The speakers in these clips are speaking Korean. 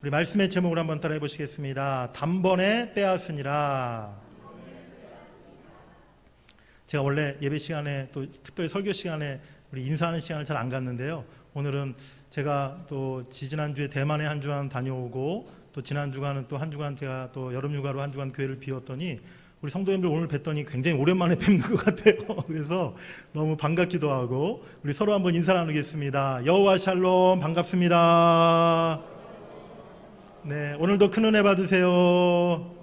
우리 말씀의 제목을 한번 따라해 보시겠습니다. 단번에 빼앗으니라. 제가 원래 예배 시간에 또 특별히 설교 시간에 우리 인사하는 시간을 잘 안 갖는데요. 오늘은 제가 또 지지난주에 대만에 한 주간 다녀오고 또 지난 주간은 또 한 주간 제가 또 여름 휴가로 한 주간 교회를 비웠더니 우리 성도님들 오늘 뵀더니 굉장히 오랜만에 뵙는 것 같아요. 그래서 너무 반갑기도 하고 우리 서로 한번 인사를 나누겠습니다. 여호와 샬롬, 반갑습니다. 네, 오늘도 큰 은혜 받으세요.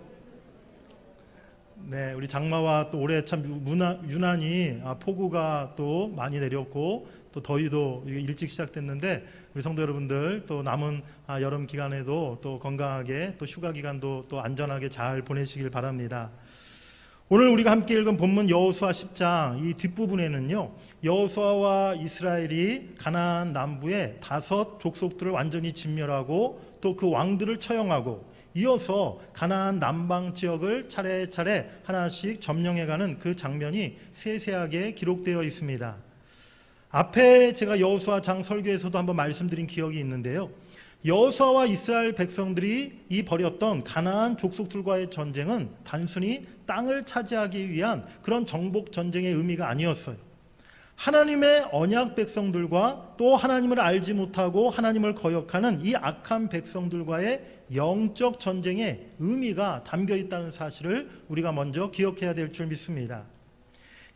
네, 우리 장마와 또 올해 참 유난히 폭우가 또 많이 내렸고 또 더위도 일찍 시작됐는데 우리 성도 여러분들 또 남은 여름 기간에도 또 건강하게 또 휴가 기간도 또 안전하게 잘 보내시길 바랍니다. 오늘 우리가 함께 읽은 본문 여호수아 10장 이 뒷부분에는요, 여호수아와 이스라엘이 가나안 남부의 5 족속들을 완전히 진멸하고 또 그 왕들을 처형하고 이어서 가나안 남방 지역을 차례차례 하나씩 점령해가는 그 장면이 세세하게 기록되어 있습니다. 앞에 제가 여호수아 장 설교에서도 한번 말씀드린 기억이 있는데요, 여호수아와 이스라엘 백성들이 이 벌였던 가나안 족속들과의 전쟁은 단순히 땅을 차지하기 위한 그런 정복 전쟁의 의미가 아니었어요. 하나님의 언약 백성들과 또 하나님을 알지 못하고 하나님을 거역하는 이 악한 백성들과의 영적 전쟁의 의미가 담겨 있다는 사실을 우리가 먼저 기억해야 될 줄 믿습니다.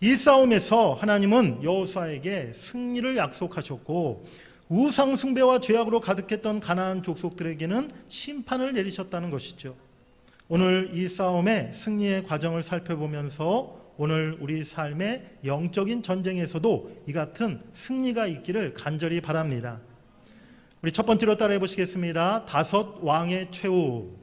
이 싸움에서 하나님은 여호수아에게 승리를 약속하셨고 우상 숭배와 죄악으로 가득했던 가나안 족속들에게는 심판을 내리셨다는 것이죠. 오늘 이 싸움의 승리의 과정을 살펴보면서 오늘 우리 삶의 영적인 전쟁에서도 이 같은 승리가 있기를 간절히 바랍니다. 우리 첫 번째로 따라해 보시겠습니다. 5 왕의 최후.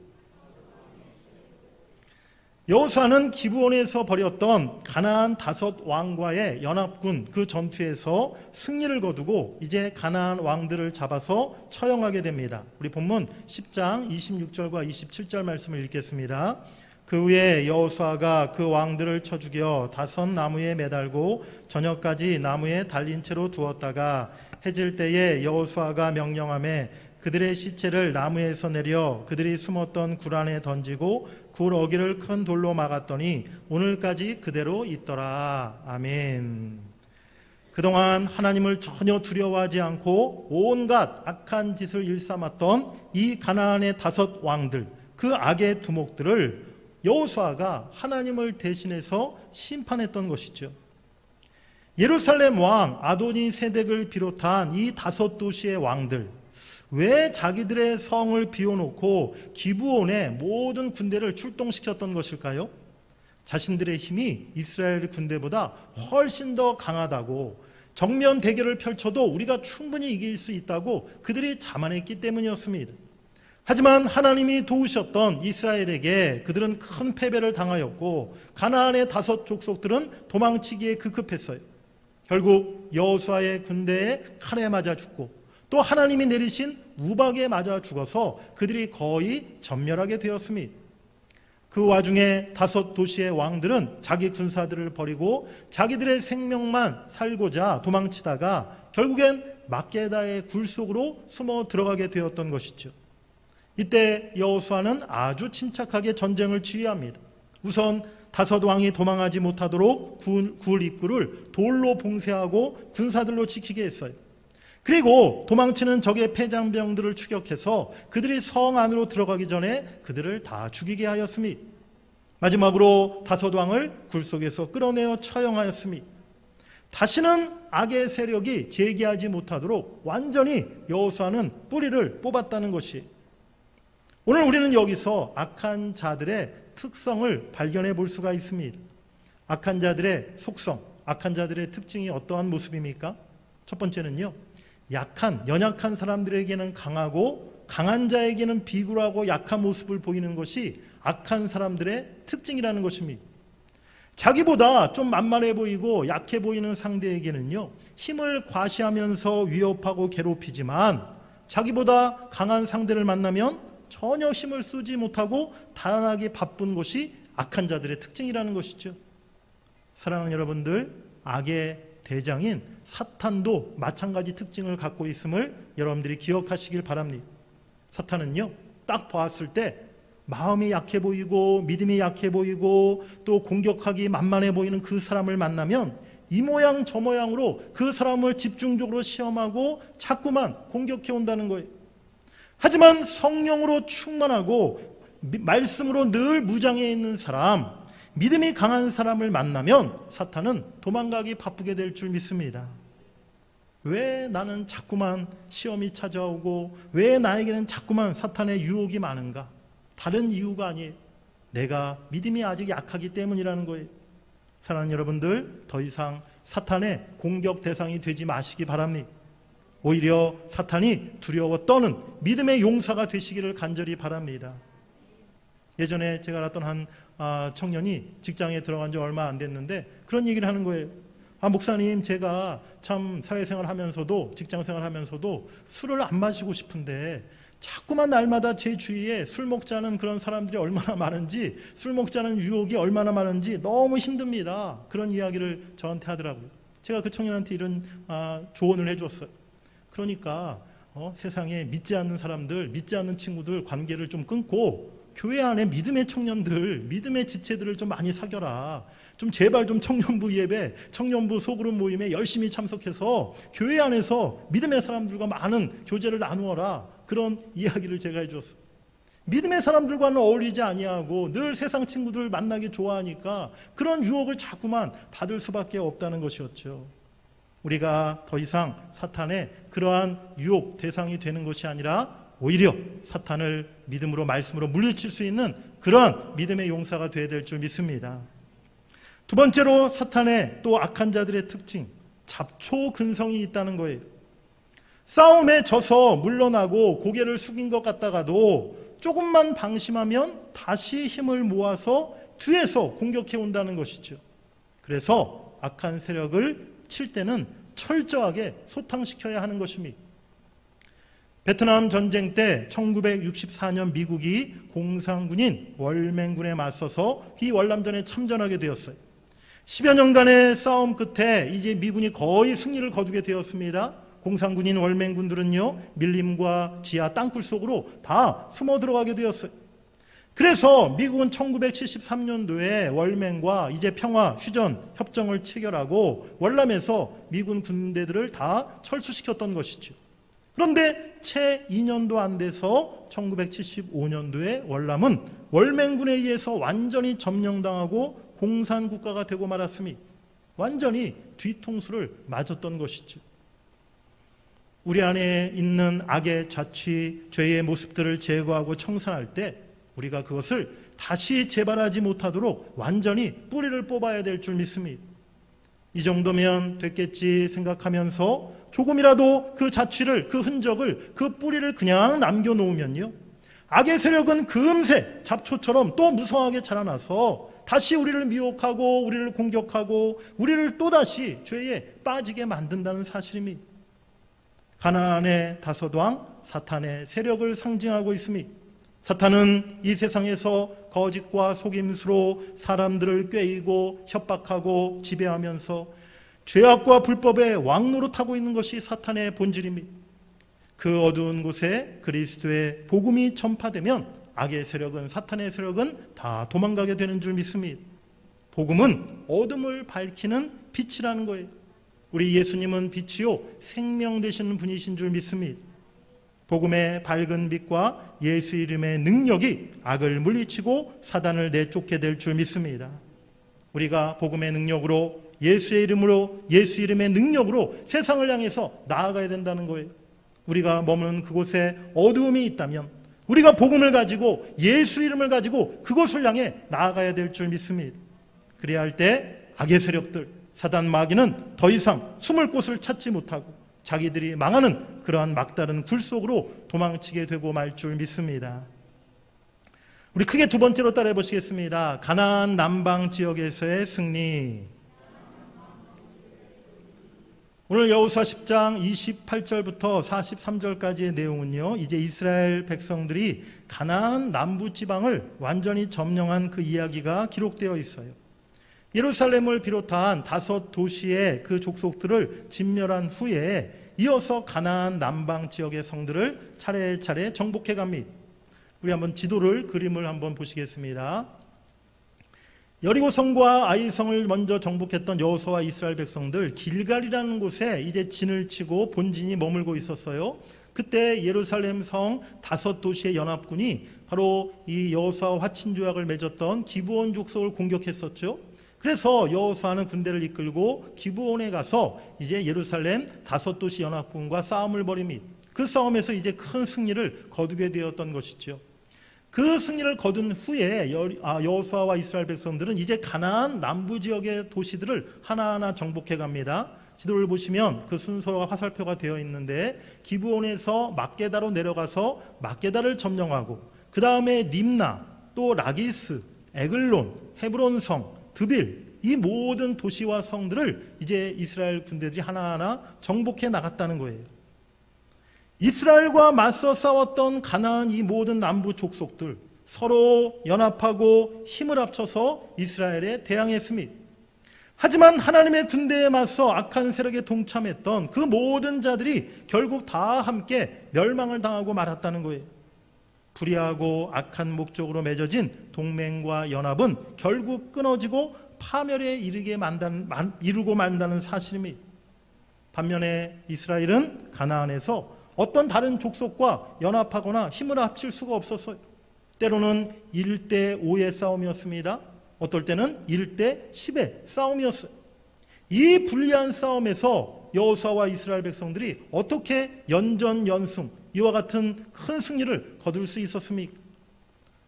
여호수아는 기브온에서 벌였던 가나안 5 왕과의 연합군 그 전투에서 승리를 거두고 이제 가나안 왕들을 잡아서 처형하게 됩니다. 우리 본문 10장 26절과 27절 말씀을 읽겠습니다. 그 후에 여호수아가 그 왕들을 쳐 죽여 5 나무에 매달고 저녁까지 나무에 달린 채로 두었다가 해질 때에 여호수아가 명령하매 그들의 시체를 나무에서 내려 그들이 숨었던 굴 안에 던지고 굴 어귀를 큰 돌로 막았더니 오늘까지 그대로 있더라. 아멘. 그동안 하나님을 전혀 두려워하지 않고 온갖 악한 짓을 일삼았던 이 가나안의 5 왕들, 그 악의 두목들을 여호수아가 하나님을 대신해서 심판했던 것이죠. 예루살렘 왕 아도니 세덱을 비롯한 이 5 도시의 왕들, 왜 자기들의 성을 비워놓고 기브온에 모든 군대를 출동시켰던 것일까요? 자신들의 힘이 이스라엘 군대보다 훨씬 더 강하다고, 정면 대결을 펼쳐도 우리가 충분히 이길 수 있다고 그들이 자만했기 때문이었습니다. 하지만 하나님이 도우셨던 이스라엘에게 그들은 큰 패배를 당하였고 가나안의 5 족속들은 도망치기에 급급했어요. 결국 여호수아의 군대에 칼에 맞아 죽고 또 하나님이 내리신 우박에 맞아 죽어서 그들이 거의 전멸하게 되었습니다. 그 와중에 5 도시의 왕들은 자기 군사들을 버리고 자기들의 생명만 살고자 도망치다가 결국엔 막게다의 굴 속으로 숨어 들어가게 되었던 것이죠. 이때 여호수아는 아주 침착하게 전쟁을 지휘합니다. 우선 5 왕이 도망하지 못하도록 굴 입구를 돌로 봉쇄하고 군사들로 지키게 했어요. 그리고 도망치는 적의 패장병들을 추격해서 그들이 성 안으로 들어가기 전에 그들을 다 죽이게 하였습니다. 마지막으로 5 왕을 굴 속에서 끌어내어 처형하였습니다. 다시는 악의 세력이 재기하지 못하도록 완전히 여호수아는 뿌리를 뽑았다는 것이, 오늘 우리는 여기서 악한 자들의 특성을 발견해 볼 수가 있습니다. 악한 자들의 속성, 악한 자들의 특징이 어떠한 모습입니까? 첫 번째는요, 연약한 사람들에게는 강하고 강한 자에게는 비굴하고 약한 모습을 보이는 것이 악한 사람들의 특징이라는 것입니다. 자기보다 좀 만만해 보이고 약해 보이는 상대에게는요, 힘을 과시하면서 위협하고 괴롭히지만 자기보다 강한 상대를 만나면 전혀 힘을 쓰지 못하고 달아나기 바쁜 것이 악한 자들의 특징이라는 것이죠. 사랑하는 여러분들, 악의 대장인 사탄도 마찬가지 특징을 갖고 있음을 여러분들이 기억하시길 바랍니다. 사탄은요, 딱 봤을 때 마음이 약해 보이고 믿음이 약해 보이고 또 공격하기 만만해 보이는 그 사람을 만나면 이 모양 저 모양으로 그 사람을 집중적으로 시험하고 자꾸만 공격해 온다는 거예요. 하지만 성령으로 충만하고 말씀으로 늘 무장해 있는 사람, 믿음이 강한 사람을 만나면 사탄은 도망가기 바쁘게 될 줄 믿습니다. 왜 나는 자꾸만 시험이 찾아오고 왜 나에게는 자꾸만 사탄의 유혹이 많은가? 다른 이유가 아니에요. 내가 믿음이 아직 약하기 때문이라는 거예요. 사랑하는 여러분들, 더 이상 사탄의 공격 대상이 되지 마시기 바랍니다. 오히려 사탄이 두려워 떠는 믿음의 용사가 되시기를 간절히 바랍니다. 예전에 제가 알았던 한 청년이 직장에 들어간 지 얼마 안 됐는데 그런 얘기를 하는 거예요. 목사님, 제가 참 사회생활 하면서도 직장생활 하면서도 술을 안 마시고 싶은데 자꾸만 날마다 제 주위에 술 먹자는 그런 사람들이 얼마나 많은지, 술 먹자는 유혹이 얼마나 많은지 너무 힘듭니다. 그런 이야기를 저한테 하더라고요. 제가 그 청년한테 이런 조언을 해줬어요. 그러니까 세상에 믿지 않는 사람들, 믿지 않는 친구들 관계를 좀 끊고 교회 안에 믿음의 청년들, 믿음의 지체들을 좀 많이 사겨라. 좀 제발 좀 청년부 예배, 청년부 소그룹 모임에 열심히 참석해서 교회 안에서 믿음의 사람들과 많은 교제를 나누어라. 그런 이야기를 제가 해줬어요. 믿음의 사람들과는 어울리지 아니하고 늘 세상 친구들 만나기 좋아하니까 그런 유혹을 자꾸만 받을 수밖에 없다는 것이었죠. 우리가 더 이상 사탄의 그러한 유혹 대상이 되는 것이 아니라 오히려 사탄을 믿음으로 말씀으로 물리칠 수 있는 그러한 믿음의 용사가 되어야 될 줄 믿습니다. 두 번째로 사탄의 또 악한 자들의 특징, 잡초 근성이 있다는 거예요. 싸움에 져서 물러나고 고개를 숙인 것 같다가도 조금만 방심하면 다시 힘을 모아서 뒤에서 공격해 온다는 것이죠. 그래서 악한 세력을 칠 때는 철저하게 소탕시켜야 하는 것입니다. 베트남 전쟁 때 1964년 미국이 공산군인 월맹군에 맞서서 이 월남전에 참전하게 되었어요. 10여 년간의 싸움 끝에 이제 미군이 거의 승리를 거두게 되었습니다. 공산군인 월맹군들은요, 밀림과 지하 땅굴 속으로 다 숨어 들어가게 되었어요. 그래서 미국은 1973년도에 월맹과 이제 평화 휴전 협정을 체결하고 월남에서 미군 군대들을 다 철수시켰던 것이죠. 그런데 채 2년도 안 돼서 1975년도에 월남은 월맹군에 의해서 완전히 점령당하고 공산국가가 되고 말았습니다. 완전히 뒤통수를 맞았던 것이죠. 우리 안에 있는 악의 자취, 죄의 모습들을 제거하고 청산할 때 우리가 그것을 다시 재발하지 못하도록 완전히 뿌리를 뽑아야 될 줄 믿습니다. 이 정도면 됐겠지 생각하면서 조금이라도 그 자취를, 그 흔적을, 그 뿌리를 그냥 남겨놓으면요, 악의 세력은 금세 잡초처럼 또 무성하게 자라나서 다시 우리를 미혹하고 우리를 공격하고 우리를 또다시 죄에 빠지게 만든다는 사실입니다. 가나안의 다섯왕 사탄의 세력을 상징하고 있습니다. 사탄은 이 세상에서 거짓과 속임수로 사람들을 꾀이고 협박하고 지배하면서 죄악과 불법의 왕노릇하고 있는 것이 사탄의 본질입니다. 그 어두운 곳에 그리스도의 복음이 전파되면 악의 세력은, 사탄의 세력은 다 도망가게 되는 줄 믿습니다. 복음은 어둠을 밝히는 빛이라는 거예요. 우리 예수님은 빛이요 생명 되시는 분이신 줄 믿습니다. 복음의 밝은 빛과 예수 이름의 능력이 악을 물리치고 사단을 내쫓게 될 줄 믿습니다. 우리가 복음의 능력으로, 예수의 이름으로, 예수 이름의 능력으로 세상을 향해서 나아가야 된다는 거예요. 우리가 머무는 그곳에 어두움이 있다면 우리가 복음을 가지고 예수 이름을 가지고 그곳을 향해 나아가야 될 줄 믿습니다. 그래야 할 때 악의 세력들, 사단 마귀는 더 이상 숨을 곳을 찾지 못하고 자기들이 망하는 그러한 막다른 굴 속으로 도망치게 되고 말 줄 믿습니다. 우리 크게 두 번째로 따라해 보시겠습니다. 가나안 남방 지역에서의 승리. 오늘 여호수아 10장 28절부터 43절까지의 내용은요, 이제 이스라엘 백성들이 가나안 남부 지방을 완전히 점령한 그 이야기가 기록되어 있어요. 예루살렘을 비롯한 5 도시의 그 족속들을 진멸한 후에 이어서 가나안 남방 지역의 성들을 차례차례 정복해 갑니다. 우리 한번 지도를 그림을 한번 보시겠습니다. 여리고성과 아이성을 먼저 정복했던 여호수아와 이스라엘 백성들 길갈이라는 곳에 이제 진을 치고 본진이 머물고 있었어요. 그때 예루살렘 성 5도시의 연합군이 바로 이 여호수아와 화친 조약을 맺었던 기브온 족속을 공격했었죠. 그래서 여호수아는 군대를 이끌고 기브온에 가서 이제 예루살렘 5도시 연합군과 싸움을 벌이며 그 싸움에서 이제 큰 승리를 거두게 되었던 것이죠. 그 승리를 거둔 후에 여호수아와 이스라엘 백성들은 이제 가나안 남부 지역의 도시들을 하나하나 정복해 갑니다. 지도를 보시면 그 순서가 화살표가 되어 있는데 기브온에서 막게다로 내려가서 막게다를 점령하고 그 다음에 림나, 또 라기스, 에글론, 헤브론성, 드빌 이 모든 도시와 성들을 이제 이스라엘 군대들이 하나하나 정복해 나갔다는 거예요. 이스라엘과 맞서 싸웠던 가나안 이 모든 남부 족속들 서로 연합하고 힘을 합쳐서 이스라엘에 대항했습니다. 하지만 하나님의 군대에 맞서 악한 세력에 동참했던 그 모든 자들이 결국 다 함께 멸망을 당하고 말았다는 거예요. 불의하고 악한 목적으로 맺어진 동맹과 연합은 결국 끊어지고 파멸에 이르고 만다는 사실입니다. 반면에 이스라엘은 가나안에서 어떤 다른 족속과 연합하거나 힘을 합칠 수가 없었어요. 때로는 1대 5의 싸움이었습니다. 어떨 때는 1대 10의 싸움이었어요. 이 불리한 싸움에서 여호수아와 이스라엘 백성들이 어떻게 연전연승 이와 같은 큰 승리를 거둘 수 있었습니까?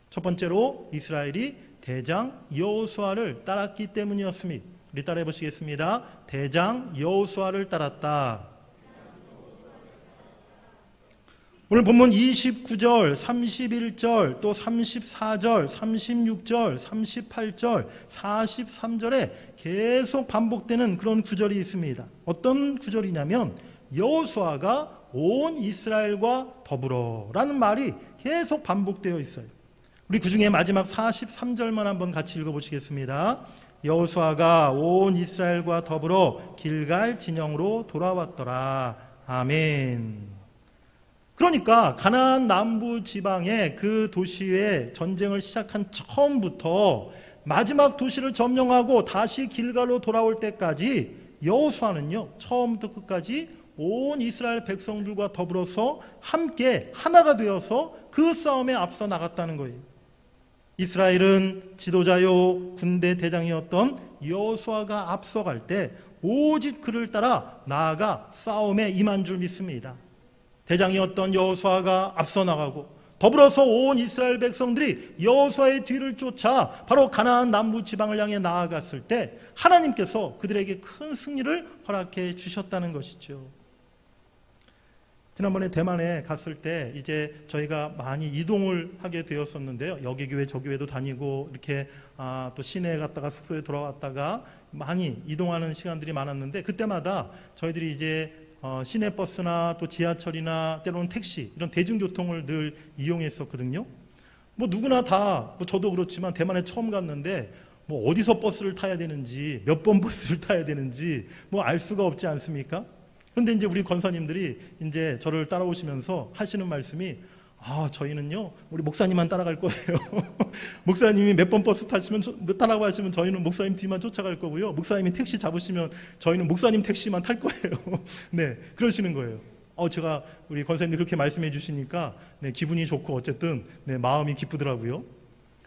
첫 번째로 이스라엘이 대장 여호수아를 따랐기 때문이었습니다. 우리 따라해 보시겠습니다. 대장 여호수아를 따랐다. 오늘 본문 29절, 31절, 또 34절, 36절, 38절, 43절에 계속 반복되는 그런 구절이 있습니다. 어떤 구절이냐면 여호수아가 온 이스라엘과 더불어라는 말이 계속 반복되어 있어요. 우리 그중에 마지막 43절만 한번 같이 읽어보시겠습니다. 여호수아가 온 이스라엘과 더불어 길갈 진영으로 돌아왔더라. 아멘. 그러니까 가나안 남부 지방의 그 도시에 전쟁을 시작한 처음부터 마지막 도시를 점령하고 다시 길갈로 돌아올 때까지 여호수아는요 처음부터 끝까지 온 이스라엘 백성들과 더불어서 함께 하나가 되어서 그 싸움에 앞서 나갔다는 거예요. 이스라엘은 지도자요 군대 대장이었던 여호수아가 앞서갈 때 오직 그를 따라 나아가 싸움에 임한 줄 믿습니다. 대장이었던 여호수아가 앞서 나가고 더불어서 온 이스라엘 백성들이 여호수아의 뒤를 쫓아 바로 가나안 남부 지방을 향해 나아갔을 때 하나님께서 그들에게 큰 승리를 허락해 주셨다는 것이죠. 지난번에 대만에 갔을 때 이제 저희가 많이 이동을 하게 되었었는데요. 여기 교회 저 교회도 다니고 이렇게 또 시내에 갔다가 숙소에 돌아왔다가 많이 이동하는 시간들이 많았는데 그때마다 저희들이 이제 시내버스나 또 지하철이나 때로는 택시 이런 대중교통을 늘 이용했었거든요. 뭐 누구나 다 저도 그렇지만 대만에 처음 갔는데 뭐 어디서 버스를 타야 되는지 몇 번 버스를 타야 되는지 뭐 알 수가 없지 않습니까? 그런데 이제 우리 권사님들이 이제 저를 따라오시면서 하시는 말씀이 저희는요 우리 목사님만 따라갈 거예요. 목사님이 몇 번 버스 타시면 따라고 하시면 저희는 목사님 뒤만 쫓아갈 거고요. 목사님이 택시 잡으시면 저희는 목사님 택시만 탈 거예요. 네, 그러시는 거예요. 제가 우리 권사님들 그렇게 말씀해 주시니까 네, 기분이 좋고 어쨌든 네, 마음이 기쁘더라고요.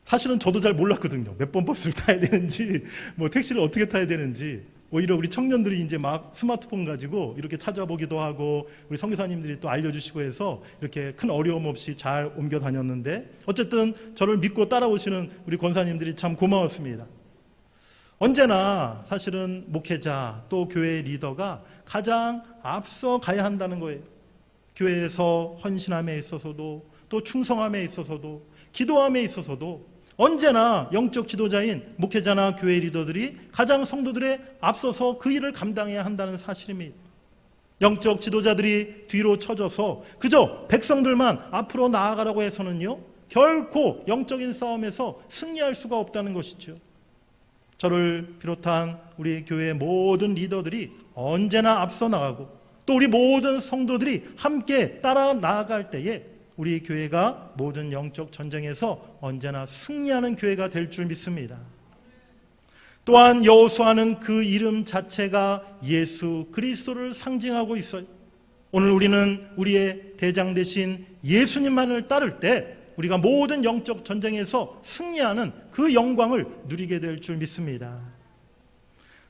사실은 저도 잘 몰랐거든요. 몇 번 버스를 타야 되는지, 뭐 택시를 어떻게 타야 되는지. 오히려 우리 청년들이 이제 막 스마트폰 가지고 이렇게 찾아보기도 하고 우리 선교사님들이 또 알려주시고 해서 이렇게 큰 어려움 없이 잘 옮겨 다녔는데 어쨌든 저를 믿고 따라오시는 우리 권사님들이 참 고마웠습니다. 언제나 사실은 목회자 또 교회 리더가 가장 앞서 가야 한다는 거예요. 교회에서 헌신함에 있어서도 또 충성함에 있어서도 기도함에 있어서도 언제나 영적 지도자인 목회자나 교회 리더들이 가장 성도들의 앞서서 그 일을 감당해야 한다는 사실입니다. 영적 지도자들이 뒤로 쳐져서 그저 백성들만 앞으로 나아가라고 해서는요 결코 영적인 싸움에서 승리할 수가 없다는 것이죠. 저를 비롯한 우리 교회 모든 리더들이 언제나 앞서 나가고 또 우리 모든 성도들이 함께 따라 나아갈 때에 우리 교회가 모든 영적 전쟁에서 언제나 승리하는 교회가 될 줄 믿습니다. 또한 여호수아는 그 이름 자체가 예수 그리스도를 상징하고 있어요. 오늘 우리는 우리의 대장 되신 예수님만을 따를 때 우리가 모든 영적 전쟁에서 승리하는 그 영광을 누리게 될 줄 믿습니다.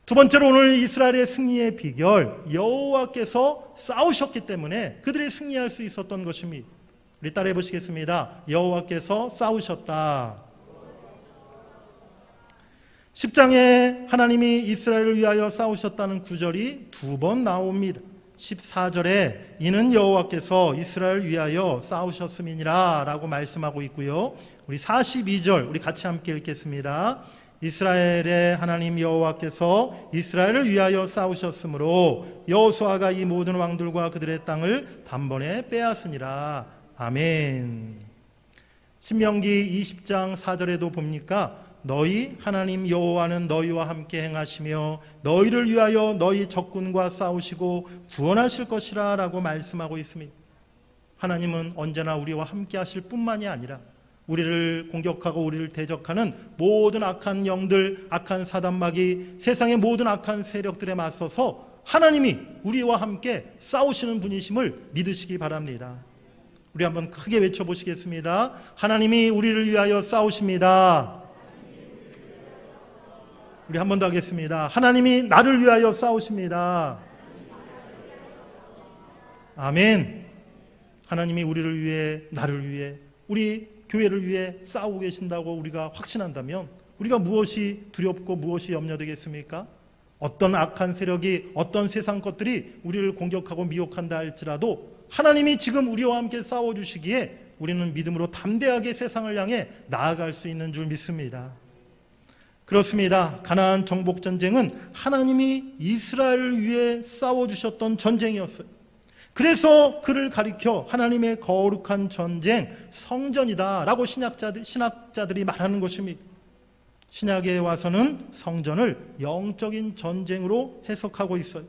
두 번째로 오늘 이스라엘의 승리의 비결, 여호와께서 싸우셨기 때문에 그들이 승리할 수 있었던 것입니다. 우리 따라해 보시겠습니다. 여호와께서 싸우셨다. 10장에 하나님이 이스라엘을 위하여 싸우셨다는 구절이 두 번 나옵니다. 14절에 이는 여호와께서 이스라엘을 위하여 싸우셨음이니라 라고 말씀하고 있고요. 우리 42절 우리 같이 함께 읽겠습니다. 이스라엘의 하나님 여호와께서 이스라엘을 위하여 싸우셨으므로 여호수아가 이 모든 왕들과 그들의 땅을 단번에 빼앗으니라. 아멘. 신명기 20장 4절에도 봅니까? 너희 하나님 여호와는 너희와 함께 행하시며 너희를 위하여 너희 적군과 싸우시고 구원하실 것이라 라고 말씀하고 있습니다. 하나님은 언제나 우리와 함께 하실 뿐만이 아니라 우리를 공격하고 우리를 대적하는 모든 악한 영들, 악한 사단마귀, 세상의 모든 악한 세력들에 맞서서 하나님이 우리와 함께 싸우시는 분이심을 믿으시기 바랍니다. 우리 한번 크게 외쳐보시겠습니다. 하나님이 우리를 위하여 싸우십니다. 우리 한 번 더 하겠습니다. 하나님이 나를 위하여 싸우십니다. 아멘. 하나님이 우리를 위해, 나를 위해, 우리 교회를 위해 싸우고 계신다고 우리가 확신한다면 우리가 무엇이 두렵고 무엇이 염려되겠습니까? 어떤 악한 세력이, 어떤 세상 것들이 우리를 공격하고 미혹한다 할지라도 하나님이 지금 우리와 함께 싸워주시기에 우리는 믿음으로 담대하게 세상을 향해 나아갈 수 있는 줄 믿습니다. 그렇습니다. 가나안 정복 전쟁은 하나님이 이스라엘을 위해 싸워주셨던 전쟁이었어요. 그래서 그를 가리켜 하나님의 거룩한 전쟁, 성전이다 라고 신학자들이 말하는 것입니다. 신약에 와서는 성전을 영적인 전쟁으로 해석하고 있어요.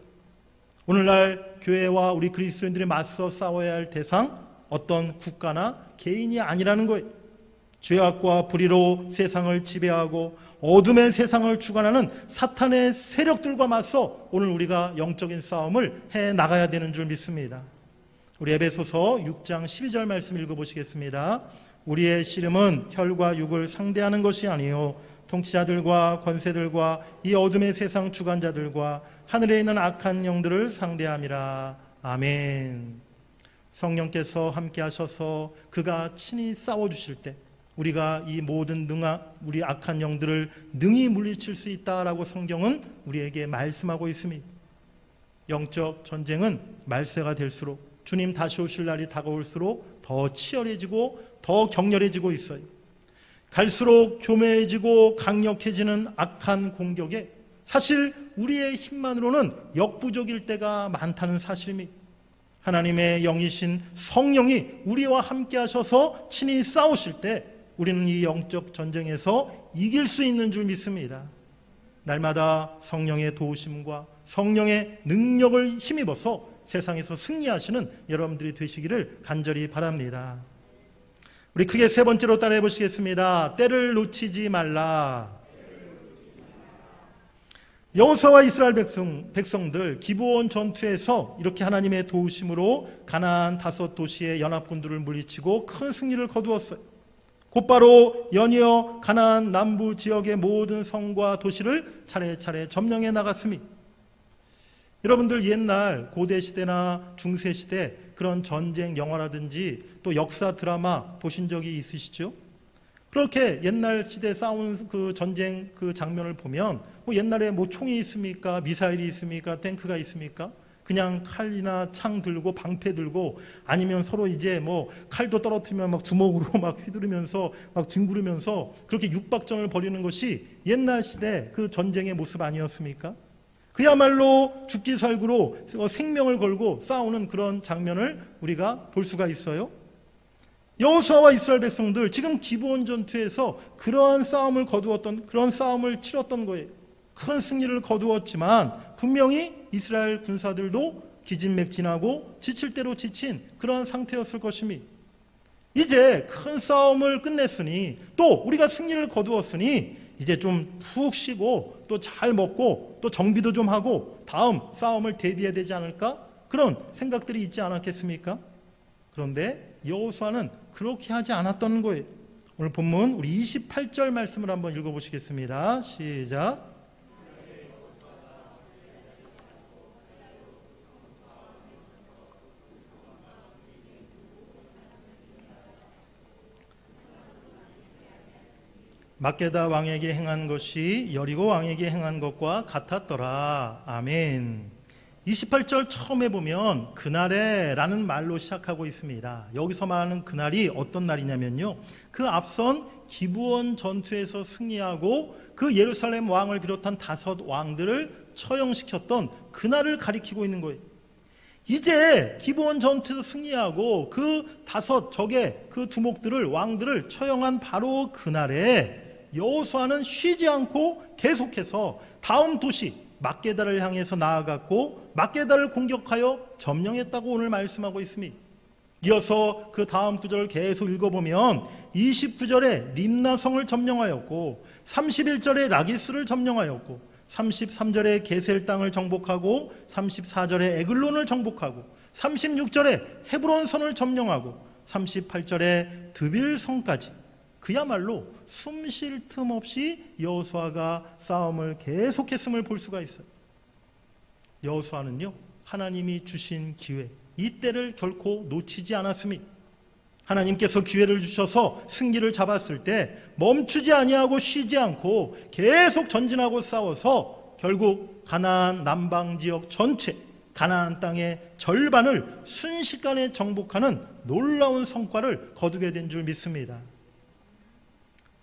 오늘날 교회와 우리 그리스도인들이 맞서 싸워야 할 대상, 어떤 국가나 개인이 아니라는 거예요. 죄악과 불의로 세상을 지배하고 어둠의 세상을 주관하는 사탄의 세력들과 맞서 오늘 우리가 영적인 싸움을 해 나가야 되는 줄 믿습니다. 우리 에베소서 6장 12절 말씀 읽어보시겠습니다. 우리의 씨름은 혈과 육을 상대하는 것이 아니요 통치자들과 권세들과 이 어둠의 세상 주관자들과 하늘에 있는 악한 영들을 상대함이라. 아멘. 성령께서 함께 하셔서 그가 친히 싸워주실 때 우리가 이 모든 우리 악한 영들을 능히 물리칠 수 있다라고 성경은 우리에게 말씀하고 있습니다. 영적 전쟁은 말세가 될수록, 주님 다시 오실 날이 다가올수록 더 치열해지고 더 격렬해지고 있어요. 갈수록 교묘해지고 강력해지는 악한 공격에 사실 우리의 힘만으로는 역부족일 때가 많다는 사실입니다. 하나님의 영이신 성령이 우리와 함께 하셔서 친히 싸우실 때 우리는 이 영적 전쟁에서 이길 수 있는 줄 믿습니다. 날마다 성령의 도우심과 성령의 능력을 힘입어서 세상에서 승리하시는 여러분들이 되시기를 간절히 바랍니다. 우리 크게 세 번째로 따라해 보시겠습니다. 때를 놓치지 말라. 여호수아와 이스라엘 백성들 기브온 전투에서 이렇게 하나님의 도우심으로 가나안 5도시의 연합군들을 물리치고 큰 승리를 거두었어요. 곧바로 연이어 가나안 남부 지역의 모든 성과 도시를 차례차례 점령해 나갔습니다. 여러분들 옛날 고대 시대나 중세 시대 그런 전쟁 영화라든지 또 역사 드라마 보신 적이 있으시죠? 그렇게 옛날 시대 싸운 그 전쟁 그 장면을 보면 뭐 옛날에 뭐 총이 있습니까? 미사일이 있습니까? 탱크가 있습니까? 그냥 칼이나 창 들고 방패 들고 아니면 서로 이제 뭐 칼도 떨어뜨리면 막 주먹으로 막 휘두르면서 막 뒹구르면서 그렇게 육박전을 벌이는 것이 옛날 시대 그 전쟁의 모습 아니었습니까? 그야말로 죽기 살구로 생명을 걸고 싸우는 그런 장면을 우리가 볼 수가 있어요. 여호수아와 이스라엘 백성들 지금 기브온 전투에서 그러한 싸움을 거두었던, 그런 싸움을 치렀던 거예요. 큰 승리를 거두었지만 분명히 이스라엘 군사들도 기진맥진하고 지칠 대로 지친 그런 상태였을 것입니다. 이제 큰 싸움을 끝냈으니 또 우리가 승리를 거두었으니 이제 좀 푹 쉬고 또 잘 먹고 또 정비도 좀 하고 다음 싸움을 대비해야 되지 않을까? 그런 생각들이 있지 않았겠습니까? 그런데 여호수아는 그렇게 하지 않았던 거예요. 오늘 본문 우리 28절 말씀을 한번 읽어보시겠습니다. 시작. 막게다 왕에게 행한 것이 여리고 왕에게 행한 것과 같았더라. 아멘. 28절 처음에 보면 그날에 라는 말로 시작하고 있습니다. 여기서 말하는 그날이 어떤 날이냐면요, 그 앞선 기브온 전투에서 승리하고 그 예루살렘 왕을 비롯한 5 왕들을 처형시켰던 그날을 가리키고 있는 거예요. 이제 기브온 전투에서 승리하고 그 5 적의 그 두목들을 왕들을 처형한 바로 그날에 여호수아는 쉬지 않고 계속해서 다음 도시 막게다를 향해서 나아갔고 막게다를 공격하여 점령했다고 오늘 말씀하고 있습니다. 이어서 그 다음 구절을 계속 읽어보면 29절에 림나성을 점령하였고 31절에 라기스를 점령하였고 33절에 게셀 땅을 정복하고 34절에 에글론을 정복하고 36절에 헤브론성을 점령하고 38절에 드빌성까지 그야말로 숨 쉴 틈 없이 여호수아가 싸움을 계속했음을 볼 수가 있어요. 여호수아는요, 하나님이 주신 기회, 이 때를 결코 놓치지 않았습니다. 하나님께서 기회를 주셔서 승기를 잡았을 때 멈추지 아니하고 쉬지 않고 계속 전진하고 싸워서 결국 가나안 남방 지역 전체, 가나안 땅의 절반을 순식간에 정복하는 놀라운 성과를 거두게 된 줄 믿습니다.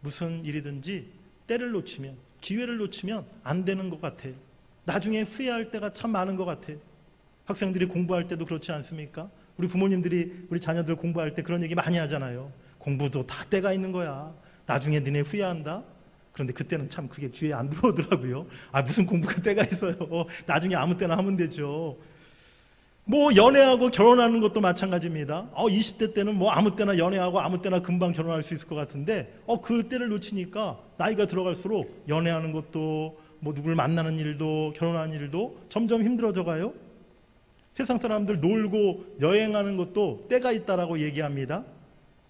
무슨 일이든지 때를 놓치면, 기회를 놓치면 안 되는 것 같아요. 나중에 후회할 때가 참 많은 것 같아요. 학생들이 공부할 때도 그렇지 않습니까? 우리 부모님들이 우리 자녀들 공부할 때 그런 얘기 많이 하잖아요. 공부도 다 때가 있는 거야. 나중에 너네 후회한다. 그런데 그때는 참 그게 귀에 안 들어오더라고요. 무슨 공부가 때가 있어요. 나중에 아무 때나 하면 되죠. 뭐 연애하고 결혼하는 것도 마찬가지입니다. 20대 때는 뭐 아무 때나 연애하고 아무 때나 금방 결혼할 수 있을 것 같은데 그 때를 놓치니까 나이가 들어갈수록 연애하는 것도 뭐 누굴 만나는 일도 결혼하는 일도 점점 힘들어져 가요. 세상 사람들 놀고 여행하는 것도 때가 있다라고 얘기합니다.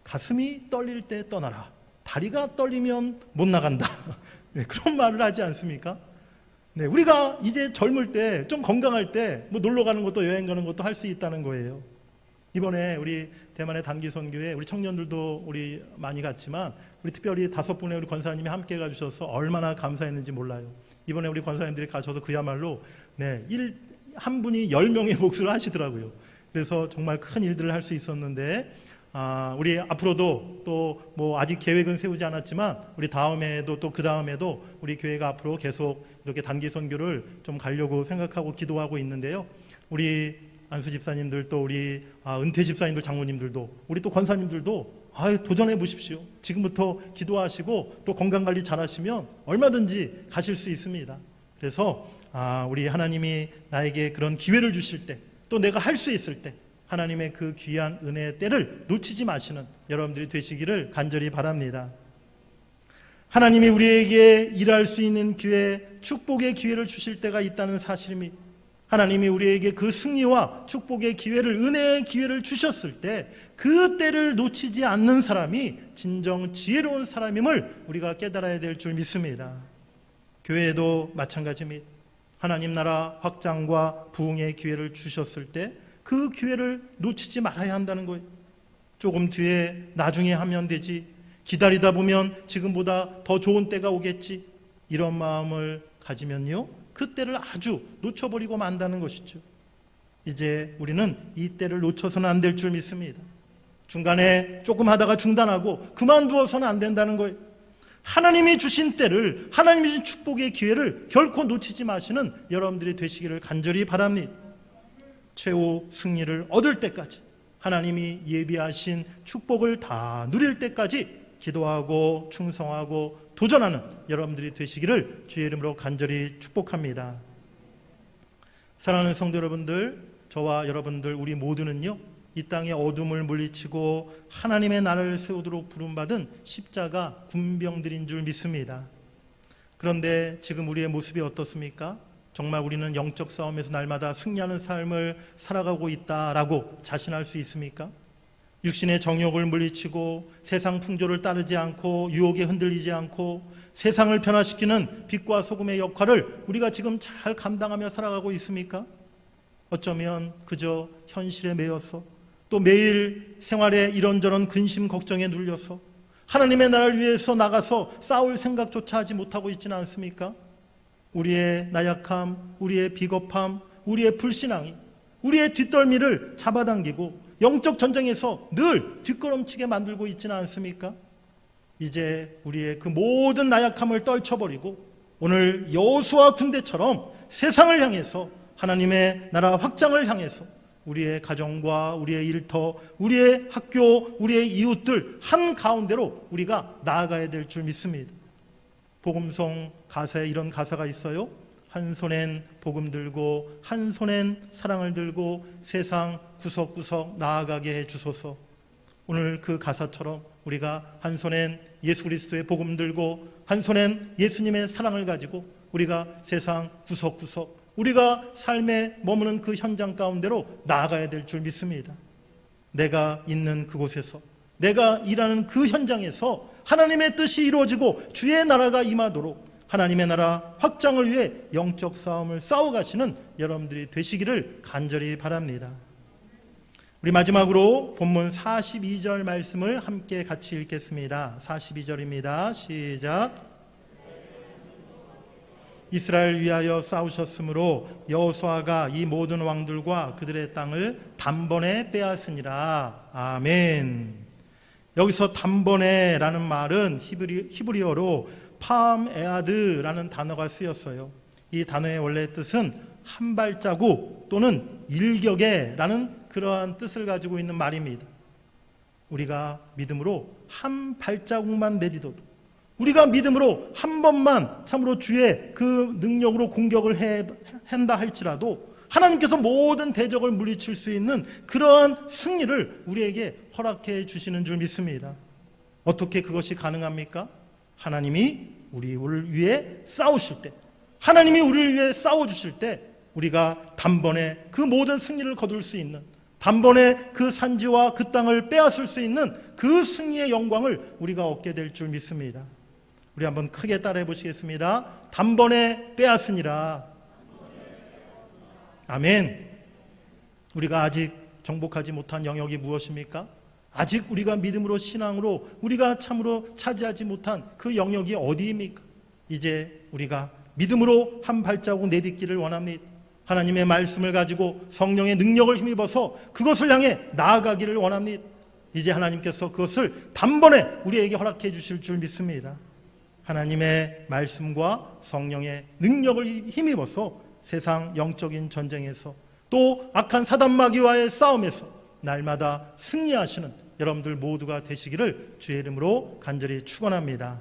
가슴이 떨릴 때 떠나라. 다리가 떨리면 못 나간다. 네, 그런 말을 하지 않습니까? 네, 우리가 이제 젊을 때, 좀 건강할 때, 뭐 놀러 가는 것도 여행 가는 것도 할 수 있다는 거예요. 이번에 우리 대만의 단기 선교회 우리 청년들도 우리 많이 갔지만 우리 특별히 5분의 우리 권사님이 함께 가주셔서 얼마나 감사했는지 몰라요. 이번에 우리 권사님들이 가셔서 그야말로 한 분이 10명의 몫을 하시더라고요. 그래서 정말 큰 일들을 할 수 있었는데 우리 앞으로도 또 뭐 아직 계획은 세우지 않았지만 우리 다음에도 또 그 다음에도 우리 교회가 앞으로 계속 이렇게 단기 선교를 좀 가려고 생각하고 기도하고 있는데요. 우리 안수 집사님들 또 우리 은퇴 집사님들 장로님들도 우리 또 권사님들도 도전해 보십시오. 지금부터 기도하시고 또 건강 관리 잘하시면 얼마든지 가실 수 있습니다. 그래서 우리 하나님이 나에게 그런 기회를 주실 때 또 내가 할 수 있을 때 하나님의 그 귀한 은혜의 때를 놓치지 마시는 여러분들이 되시기를 간절히 바랍니다. 하나님이 우리에게 일할 수 있는 기회, 축복의 기회를 주실 때가 있다는 사실입니다. 하나님이 우리에게 그 승리와 축복의 기회를, 은혜의 기회를 주셨을 때 그 때를 놓치지 않는 사람이 진정 지혜로운 사람임을 우리가 깨달아야 될 줄 믿습니다. 교회도 마찬가지입니다. 하나님 나라 확장과 부흥의 기회를 주셨을 때 그 기회를 놓치지 말아야 한다는 거예요. 조금 뒤에 나중에 하면 되지, 기다리다 보면 지금보다 더 좋은 때가 오겠지, 이런 마음을 가지면요 그 때를 아주 놓쳐버리고 만다는 것이죠. 이제 우리는 이 때를 놓쳐서는 안 될 줄 믿습니다. 중간에 조금 하다가 중단하고 그만두어서는 안 된다는 거예요. 하나님이 주신 때를, 하나님이 주신 축복의 기회를 결코 놓치지 마시는 여러분들이 되시기를 간절히 바랍니다. 최후 승리를 얻을 때까지, 하나님이 예비하신 축복을 다 누릴 때까지 기도하고 충성하고 도전하는 여러분들이 되시기를 주의 이름으로 간절히 축복합니다. 사랑하는 성도 여러분들, 저와 여러분들 우리 모두는요 이 땅의 어둠을 물리치고 하나님의 나라를 세우도록 부름받은 십자가 군병들인 줄 믿습니다. 그런데 지금 우리의 모습이 어떻습니까? 정말 우리는 영적 싸움에서 날마다 승리하는 삶을 살아가고 있다라고 자신할 수 있습니까? 육신의 정욕을 물리치고 세상 풍조를 따르지 않고 유혹에 흔들리지 않고 세상을 변화시키는 빛과 소금의 역할을 우리가 지금 잘 감당하며 살아가고 있습니까? 어쩌면 그저 현실에 매여서 또 매일 생활에 이런저런 근심 걱정에 눌려서 하나님의 나라를 위해서 나가서 싸울 생각조차 하지 못하고 있지는 않습니까? 우리의 나약함, 우리의 비겁함, 우리의 불신앙이 우리의 뒷덜미를 잡아당기고 영적 전쟁에서 늘 뒷걸음치게 만들고 있지는 않습니까? 이제 우리의 그 모든 나약함을 떨쳐버리고 오늘 여호수아 군대처럼 세상을 향해서 하나님의 나라 확장을 향해서 우리의 가정과 우리의 일터, 우리의 학교, 우리의 이웃들 한가운데로 우리가 나아가야 될 줄 믿습니다. 복음송 가사에 이런 가사가 있어요. 한 손엔 복음 들고 한 손엔 사랑을 들고 세상 구석구석 나아가게 해주소서. 오늘 그 가사처럼 우리가 한 손엔 예수 그리스도의 복음 들고 한 손엔 예수님의 사랑을 가지고 우리가 세상 구석구석 우리가 삶에 머무는 그 현장 가운데로 나아가야 될 줄 믿습니다. 내가 있는 그곳에서 내가 일하는 그 현장에서 하나님의 뜻이 이루어지고 주의 나라가 임하도록 하나님의 나라 확장을 위해 영적 싸움을 싸워가시는 여러분들이 되시기를 간절히 바랍니다. 우리 마지막으로 본문 42절 말씀을 함께 같이 읽겠습니다. 42절입니다. 시작. 이스라엘 위하여 싸우셨으므로 여호수아가 이 모든 왕들과 그들의 땅을 단번에 빼앗으니라. 아멘. 여기서 단번에라는 말은 히브리어로 파암에아드라는 단어가 쓰였어요. 이 단어의 원래 뜻은 한 발자국 또는 일격에라는 그러한 뜻을 가지고 있는 말입니다. 우리가 믿음으로 한 발자국만 내딛어도 우리가 믿음으로 한 번만 참으로 주의 그 능력으로 공격을 한다 할지라도 하나님께서 모든 대적을 물리칠 수 있는 그러한 승리를 우리에게 허락해 주시는 줄 믿습니다. 어떻게 그것이 가능합니까? 하나님이 우리를 위해 싸우실 때, 하나님이 우리를 위해 싸워주실 때 우리가 단번에 그 모든 승리를 거둘 수 있는, 단번에 그 산지와 그 땅을 빼앗을 수 있는 그 승리의 영광을 우리가 얻게 될 줄 믿습니다. 우리 한번 크게 따라해 보시겠습니다. 단번에 빼앗으니라. 아멘. 우리가 아직 정복하지 못한 영역이 무엇입니까? 아직 우리가 믿음으로 신앙으로 우리가 참으로 차지하지 못한 그 영역이 어디입니까? 이제 우리가 믿음으로 한 발자국 내딛기를 원합니다. 하나님의 말씀을 가지고 성령의 능력을 힘입어서 그것을 향해 나아가기를 원합니다. 이제 하나님께서 그것을 단번에 우리에게 허락해 주실 줄 믿습니다. 하나님의 말씀과 성령의 능력을 힘입어서 세상 영적인 전쟁에서 또 악한 사단마귀와의 싸움에서 날마다 승리하시는 여러분들 모두가 되시기를 주의 이름으로 간절히 축원합니다.